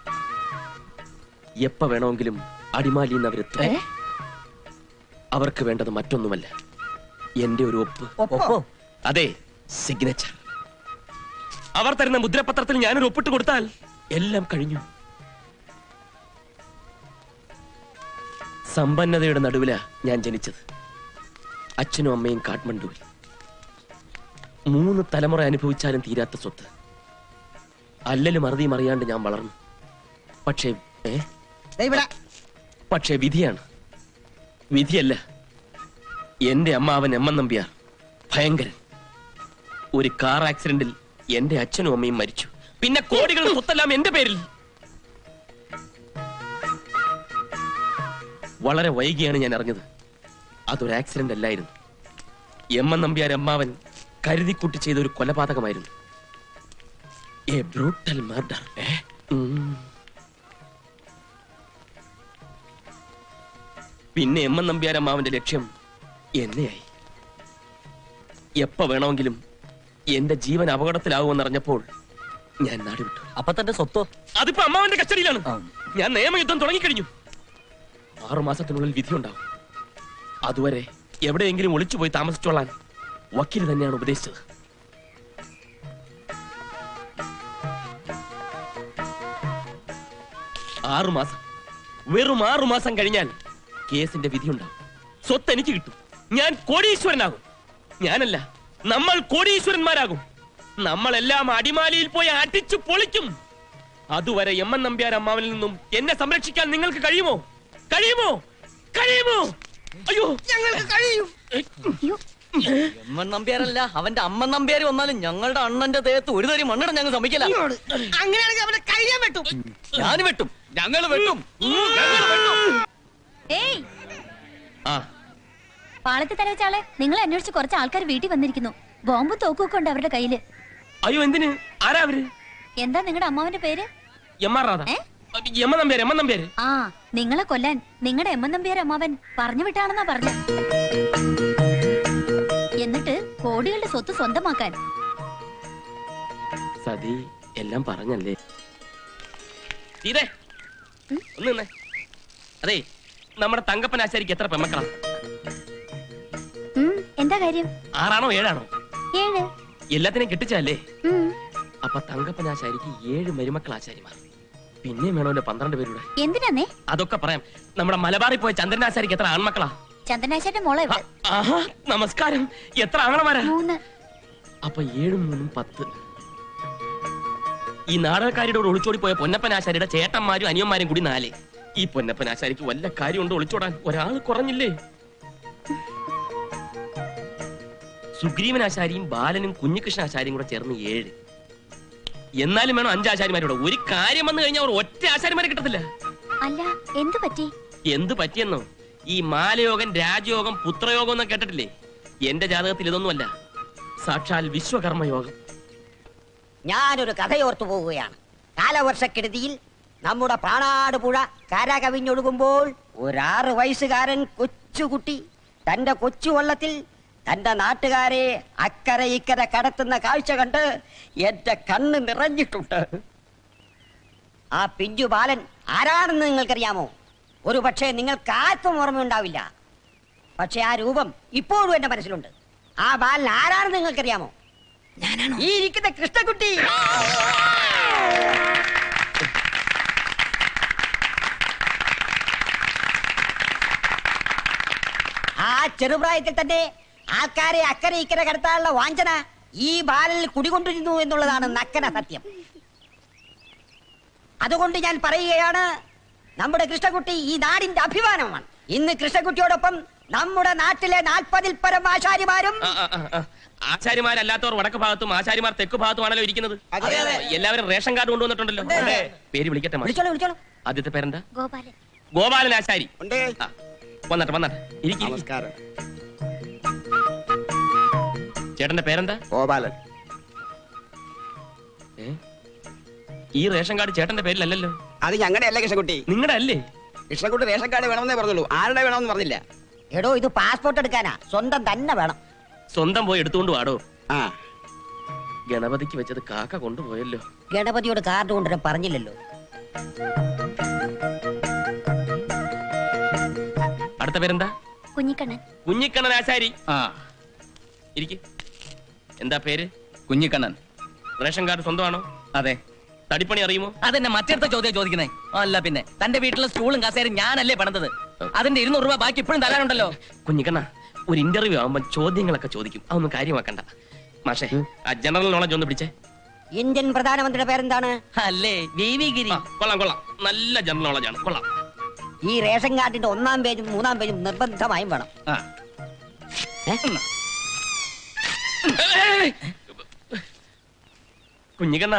എപ്പ വേണമെങ്കിലും അടിമാലിന്ന് അവരെത്തും. അവർക്ക് വേണ്ടത് മറ്റൊന്നുമല്ല, എന്റെ ഒരു ഒപ്പ്. അതെ, സിഗ്നേച്ചർ. അവർ തരുന്ന മുദ്രപത്രത്തിൽ ഞാനൊരു ഒപ്പിട്ട് കൊടുത്താൽ എല്ലാം കഴിഞ്ഞു. സമ്പന്നതയുടെ നടുവിലാ ഞാൻ ജനിച്ചത്. അച്ഛനും അമ്മയും കാഠ്മണ്ഡുവിൽ. 3 തലമുറ അനുഭവിച്ചാലും തീരാത്ത സ്വത്ത്. അല്ലലും അറുതിയും അറിയാണ്ട് ഞാൻ വളർന്നു. പക്ഷേ വിധിയാണ്. വിധിയല്ല. എന്റെ അമ്മാവൻ എം. എൻ. നമ്പ്യാർ ഭയങ്കരൻ. ഒരു കാർ ആക്സിഡന്റിൽ എന്റെ അച്ഛനും അമ്മയും മരിച്ചു. പിന്നെ കോടികളുടെ സ്വത്തെല്ലാം എന്റെ പേരിൽ. വളരെ വൈകിയാണ് ഞാൻ അറിഞ്ഞത് അതൊരു ആക്സിഡന്റ് അല്ലായിരുന്നു. എം. എൻ. നമ്പ്യാർ അമ്മാവൻ കരുതിക്കുട്ടി ചെയ്ത ഒരു കൊലപാതകമായിരുന്നു. A brutal murder. പിന്നെ എം. എൻ. നമ്പ്യാർ അമ്മാവന്റെ ലക്ഷ്യം എന്നെയായി. എപ്പ വേണമെങ്കിലും എന്റെ ജീവൻ അപകടത്തിലാവുമെന്നറിഞ്ഞപ്പോൾ ഞാൻ നാടുവിട്ടു. അപ്പൊ തന്റെ സ്വത്തോ? അതിപ്പോ അമ്മാവന്റെ കസ്റ്റഡിയിലാണ്. ഞാൻ നിയമയുദ്ധം തുടങ്ങിക്കഴിഞ്ഞു. 6 മാസത്തിനുള്ളിൽ വിധിയുണ്ടാവും. അതുവരെ എവിടെയെങ്കിലും ഒളിച്ചുപോയി താമസിച്ചോളാൻ വക്കീൽ തന്നെയാണ് ഉപദേശിച്ചത്. വെറും 6 മാസം കഴിഞ്ഞാൽ കേസിന്റെ വിധിയുണ്ടാവും. സ്വത്ത് എനിക്ക് കിട്ടും. ഞാൻ കോടീശ്വരനാകും. ഞാനല്ല, നമ്മൾ കോടീശ്വരന്മാരാകും. നമ്മളെല്ലാം അടിമാലിയിൽ പോയി അടിച്ചു പൊളിക്കും. അതുവരെ എം. എൻ. നമ്പ്യാർ അമ്മാവനിൽ നിന്നും എന്നെ സംരക്ഷിക്കാൻ നിങ്ങൾക്ക് കഴിയുമോ? കഴിയുമോ? കഴിയുമോ? അയ്യോ, ഞങ്ങൾക്ക് കഴിയും. എം. എൻ. നമ്പ്യാരല്ല, അവന്റെ അമ്മ നമ്പ്യാര് വന്നാലും ഞങ്ങളുടെ അണ്ണന്റെ ദേഹത്ത് ഒരു തരി മണ്ണിടാൻ ഞങ്ങൾ സമ്മതിക്കില്ല. അങ്ങനെയാണെങ്കിൽ അവനെ കഴിയാൻ വെട്ടും. ഞാൻ വെട്ടും. ഞങ്ങൾ വെട്ടും. പാളത്തിൽ തലവെച്ചാളെ നിങ്ങളെ അന്വേഷിച്ച് കുറച്ച് ആൾക്കാർ വീട്ടിൽ വന്നിരിക്കുന്നു. ബോംബും തോക്കൊക്കെ ഉണ്ട് അവരുടെ കയ്യില്. അയ്യോ, എന്തിന്? ആരാ അവര്? എന്താ നിങ്ങളുടെ അമ്മാവന്റെ പേര്? M. R. Radha. M. N. Nambiar. M. N. Nambiar. ആ, നിങ്ങളെ കൊല്ലാൻ നിങ്ങളുടെ എം. എൻ. നമ്പ്യാർ അമ്മാവൻ പറഞ്ഞു വിട്ടാണെന്നാ പറഞ്ഞ. എന്നിട്ട് കോടികളുടെ സ്വത്ത് സ്വന്തമാക്കാൻ. സതി എല്ലാം പറഞ്ഞല്ലേ? ഇതേ ഒന്ന് നിന്നേ. അതെ, നമ്മുടെ തങ്കപ്പൻ ആശാരിക്ക് എത്ര പെമ്മക്കളാ? എന്താ കാര്യം? 6 ആണോ 7 ആണോ? 7. എല്ലാത്തിനെയും കെട്ടിച്ചല്ലേ? അപ്പൊ തങ്കപ്പനാശാരിക്ക് 7 മരുമക്കൾ ആശാരിമാർ. പിന്നെയും വേണമല്ലോ 12 പേരുടെ. എന്തിനാന്നേ? അതൊക്കെ പറയാം. നമ്മുടെ മലബാറിൽ പോയ ചന്ദ്രനാശാരിക്ക് എത്ര ആൺമക്കളാ? ചന്ദനാശന്റെ മോളെ ഇവിടെ. ആഹാ, നമസ്കാരം. എത്ര ആങ്ങളമാരാ? 3. അപ്പൊ 7 3 10. ഈ നാടകക്കാരിയുടെ കൂടെ ഒളിച്ചോടി പോയ പൊന്നപ്പനാശാരിയുടെ ചേട്ടന്മാരും അനിയന്മാരും കൂടി 4. ഈ പൊന്നപ്പനാശാരിക്ക് വല്ല കാര്യമുണ്ടോ ഒളിച്ചോടാൻ? ഒരാൾ കുറഞ്ഞില്ലേ? സുഗ്രീവനാശാരിയും ബാലനും കുഞ്ഞികൃഷ്ണാശാരിയും കൂടെ ചേർന്ന് 7. എന്നാലും വേണം 5 ആശാരിമാരുടെ. ഒരു കാര്യം വന്നു കഴിഞ്ഞാൽ അവർ ഒറ്റ ആശാരിമാരെ കിട്ടത്തില്ല. അല്ല, എന്തു പറ്റി? എന്ത് പറ്റിയെന്നോ? ഈ മാലയോഗം, രാജയോഗം, പുത്രയോഗം എന്നൊക്കെ കേട്ടിട്ടില്ലേ? എന്റെ ജാതകത്തിൽ ഇതൊന്നുമല്ല. സാക്ഷാൽ വിശ്വകർമ്മയോഗം. ഞാനൊരു കഥയോർത്തു പോവുകയാണ്. കാലവർഷക്കെടുതിയിൽ നമ്മുടെ പ്രാണാട് പുഴ കര കവിഞ്ഞൊഴുകുമ്പോൾ ഒരു 6 വയസ്സുകാരൻ കൊച്ചുകുട്ടി തന്റെ കൊച്ചുവള്ളത്തിൽ തന്റെ നാട്ടുകാരെ അക്കരെ ഇക്കരെ കടത്തുന്ന കാഴ്ച കണ്ട് എന്റെ കണ്ണ് നിറഞ്ഞിട്ടുണ്ട്. ആ പിഞ്ചു ബാലൻ ആരാണെന്ന് നിങ്ങൾക്കറിയാമോ? ഒരു പക്ഷേ നിങ്ങൾക്ക് ആർക്കും ഓർമ്മയുണ്ടാവില്ല. പക്ഷെ ആ രൂപം ഇപ്പോഴും എന്റെ മനസ്സിലുണ്ട്. ആ ബാലൻ ആരാണെന്ന് നിങ്ങൾക്കറിയാമോ? ഞാനാണോ? ഈ ഇരിക്കുന്ന കൃഷ്ണകുട്ടി. ആ ചെറുപ്രായത്തിൽ തന്നെ ആൾക്കാരെ അക്കരെ ഇക്കരെ കടത്താനുള്ള വാഞ്ചന ഈ ബാലനിൽ കുടികൊണ്ടിരുന്നു എന്നുള്ളതാണ് നക്കന സത്യം. അതുകൊണ്ട് ഞാൻ പറയുകയാണ്, നമ്മുടെ കൃഷ്ണകുട്ടി ഈ നാടിന്റെ അഭിമാനമാണ്. ഇന്ന് കൃഷ്ണകുട്ടിയോടൊപ്പം നമ്മുടെ നാട്ടിലെ 40-ൽ പരം ആശാരിമാരും. ആശാരിമാരല്ലാത്തവർ വടക്ക് ഭാഗത്തും ആശാരിമാർ തെക്ക് ഭാഗത്തുമാണല്ലോ ഇരിക്കുന്നത്. എല്ലാവരും റേഷൻ കാർഡ് കൊണ്ടുവന്നിട്ടുണ്ടല്ലോ. പേര് വിളിക്കട്ടെ മാഷ്. വിളിച്ചോളൂ വിളിച്ചോളൂ. ആദ്യത്തെ പേരെന്താ? ഗോപാലൻ. ഗോപാലൻ ആശാരി. ആ, വന്നട്ടെ വന്നട്ടെ. നമസ്കാരം. ചേട്ടന്റെ പേരെന്താ? ഗോപാലൻ. ഈ റേഷൻ കാർഡ് ചേട്ടന്റെ പേരിലല്ലല്ലോ. അത് ഞങ്ങളുടെ അല്ല കൃഷ്ണകുട്ടി. നിങ്ങളുടെ അല്ലേ? കൃഷ്ണകുട്ടി റേഷൻ കാർഡ് വേണമെന്നേ പറഞ്ഞുള്ളൂ. ആരുടെ വേണമെന്ന് പറഞ്ഞില്ല. എടോ, ഇത് പാസ്പോർട്ട് എടുക്കാനാ, സ്വന്തം തന്നെ വേണം. സ്വന്തം പോയി എടുത്തുകൊണ്ട് വാടോ. ആ, ഗണപതിക്ക് വെച്ചത് കാക്ക കൊണ്ടുപോയല്ലോ. ഗണപതിയോട് കാർഡ് കൊണ്ടുവരാൻ പറഞ്ഞില്ലല്ലോ. അടുത്ത പേരെന്താ? കുഞ്ഞിക്കണ്ണൻ. കുഞ്ഞിക്കണ്ണൻ ആശാരി. ആ, ഇരിക്ക്. എന്താ പേര്? കുഞ്ഞിക്കണ്ണൻ. റേഷൻ കാർഡ് സ്വന്തമാണോ? അതെ. തടിപ്പണി അറിയുമോ? അതെന്നെ മറ്റടുത്ത ചോദ്യം ചോദിക്കുന്നേ. അല്ല പിന്നെ തന്റെ വീട്ടിലെ സ്റ്റൂളും കസേരയും ഞാനല്ലേ പണിതത്. അതിന്റെ 200 രൂപ ബാക്കി ഇപ്പോഴും തരാനുണ്ടല്ലോ. കുഞ്ഞിക്കണ്ണ, ഒരു ഇന്റർവ്യൂ ആവുമ്പോ ചോദ്യങ്ങളൊക്കെ ചോദിക്കും. അതൊന്നും കാര്യമാക്കണ്ട. മാഷേ, ആ ജനറൽ നോളജ് ഒന്ന് പിടിച്ചേ. ഇന്ത്യൻ പ്രധാനമന്ത്രിയുടെ പേരെന്താണ്? അല്ലേ വി ഗിരി. കൊള്ളാം കൊള്ളാം, നല്ല ജനറൽ നോളജ് ആണ്. കൊള്ളാം. ഈ റേഷൻ കാർഡിന്റെ 1-ാം പേജും 3-ാം പേജും നിർബന്ധമായും വേണം. ആ, കുഞ്ഞിക്കണ്ണ,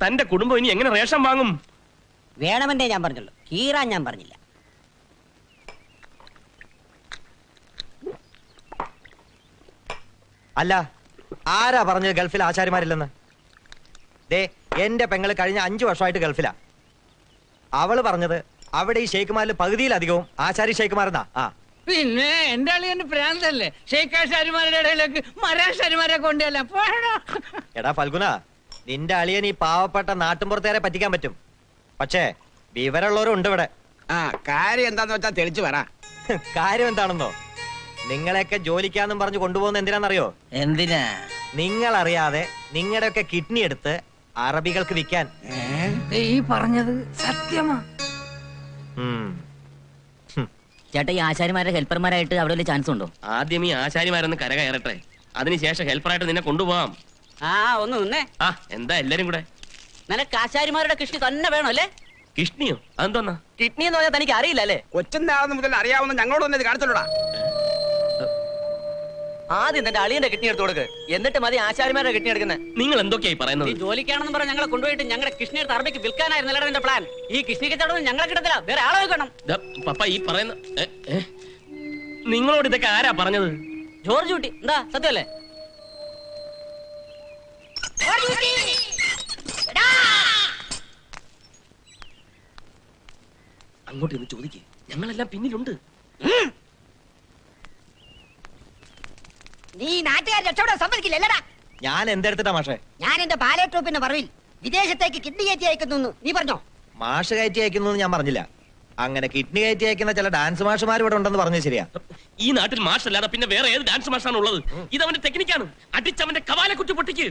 തന്റെ കുടുംബം ഇനി എങ്ങനെ റേഷൻ വാങ്ങും? വേണമെന്നേ ഞാൻ പറഞ്ഞുള്ളൂ, കീറാൻ ഞാൻ പറഞ്ഞില്ല. അല്ല, ആരാ പറഞ്ഞത് ഗൾഫിൽ ആശാരിമാരില്ലെന്ന്? ദേ, എന്റെ പെങ്ങള് കഴിഞ്ഞ 5 വർഷമായിട്ട് ഗൾഫിലാ. അവള് പറഞ്ഞത് അവിടെ ഈ ഷെയ്ഖുമാരിൽ പകുതിയിലധികവും ആശാരി ഷെയ്ഖുമാരെന്നാ. ആ, പിന്നെ എന്റെ അളിയന്റെ പ്രാന്തല്ലേ ഷെയ്ഖാശാരിമാരുടെ ഇടയിലേക്ക് മരാശാരിമാരെ കൊണ്ടുവല്ല. എടാ ഫൽഗുന, നിന്റെ അളിയൻ ഈ പാവപ്പെട്ട നാട്ടുമ്പുറത്തേരെ പറ്റിക്കാൻ പറ്റും. പക്ഷേ വിവരമുള്ളവരും ഉണ്ട് ഇവിടെ. ആ, കാര്യം എന്താന്ന് വെച്ചാൽ തെളിച്ചു പറ. കാര്യം എന്താണെന്നോ? നിങ്ങളെയൊക്കെ ജോലിക്കാന്നും പറഞ്ഞു കൊണ്ടുപോകുന്ന എന്തിനാണെന്നറിയോ? എന്തിനാ? നിങ്ങൾ അറിയാതെ നിങ്ങളുടെയൊക്കെ കിഡ്നി എടുത്ത് അറബികൾക്ക് വിൽക്കാൻ. ഈ പറഞ്ഞത് സത്യമാ? ചേട്ടാ, ഈ ആശാരിമാരുടെ ഹെൽപ്പർമാരായിട്ട് അവിടെ വല്ല ചാൻസ് ഉണ്ടോ? ആദ്യം ഈ ആശാരിമാരൊന്ന് കരകയറട്ടെ, അതിനുശേഷം ഹെൽപ്പറായിട്ട് നിന്നെ കൊണ്ടുപോവാം. ആ, ഒന്ന് നിന്നേ. ആ, എന്താ എല്ലാരും കൂടെ? നിനക്ക് ആശാരിമാരുടെ കൃഷി തന്നെ വേണം അല്ലേ? കിഷ്ണിയോ? അതെന്തോന്നാ? കിഡ്നി എന്ന് പറഞ്ഞാൽ തനിക്ക് അറിയില്ല അല്ലേ? ഒറ്റനാളെന്ന് മുതൽ അറിയാവുന്ന ഞങ്ങളോട് തന്നെ ഇത് കാണിച്ചോളൂടാ. ആദ്യം തന്റെ അളിയന്റെ കിഡ്നി എടുത്തു കൊടുക്ക്, എന്നിട്ട് മതി ആശാരിമാരുടെ കിഡ്നി എടുക്കുന്നത്. നിങ്ങൾ എന്തൊക്കെയായി പറയുന്നത്? ജോലിക്കാണെന്ന് പറഞ്ഞ ഞങ്ങളെ കൊണ്ടുപോയിട്ട് ഞങ്ങളുടെ കൃഷ്ണി എടുത്ത് അറബിക്ക് വിൽക്കാനായിരുന്നല്ലോ നിന്റെ പ്ലാൻ. ഈ കൃഷ്ണി കച്ചവടം ഞങ്ങളെ കിട്ടത്തില്ല, വേറെ ആളെ വെക്കണം. ദാ, പപ്പ ഈ പറയുന്ന നിങ്ങളോട് ഇതൊക്കെ ആരാ പറഞ്ഞത്? ജോർജ് കുട്ടി. എന്താ സത്യമല്ലേ? അങ്ങോട്ട് ഇന്ന് ചോദിക്കേ, ഞങ്ങളെല്ലാം പിന്നിലുണ്ട്. നീ നാട്ടുകാർ രക്ഷപ്പെടാൻ സമ്മതിക്കില്ലല്ലടാ. ഞാൻ എന്തെടുത്തിട്ടാ മാഷേ? ഞാൻ എന്റെ ബാലെ ട്രൂപ്പിന്റെ പറവിൽ വിദേശത്തേക്ക് കിഡ്നി കയറ്റി അയക്കുന്നു നീ പറഞ്ഞോ? മാഷ് കയറ്റി അയക്കുന്നു ഞാൻ പറഞ്ഞില്ല. അങ്ങനെ കിഡ്നി കയറ്റി അയക്കുന്ന ചില ഡാൻസ് മാഷുമാർ ഇവിടെ ഉണ്ടെന്ന് പറഞ്ഞത് ശരിയാ. ഈ നാട്ടിൽ മാഷല്ലാതെ പിന്നെ വേറെ ഏത് ഡാൻസ് മാഷാണ് ഉള്ളത്? ഇതവന്റെ ടെക്നിക്കാണ്. അടിച്ചവന്റെ കവാലെ കുറ്റി പൊട്ടിക്ക്.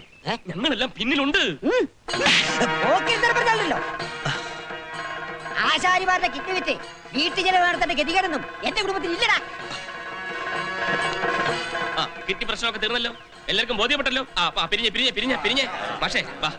ഞങ്ങളെല്ലാം പിന്നിലുണ്ട്. പറഞ്ഞല്ലോ ആശാരിമാരുടെ കിറ്റ് വിറ്റ് വീട്ടു ചെലവ് നടത്തേണ്ട ഗതികേടൊന്നും എന്റെ കുടുംബത്തിൽ ഇല്ലടാ. ആ കിട്ടി പ്രശ്നമൊക്കെ തീർന്നല്ലോ. എല്ലാവർക്കും ബോധ്യപ്പെട്ടല്ലോ. ആ പിരിഞ്ഞേ മാഷേ വാ.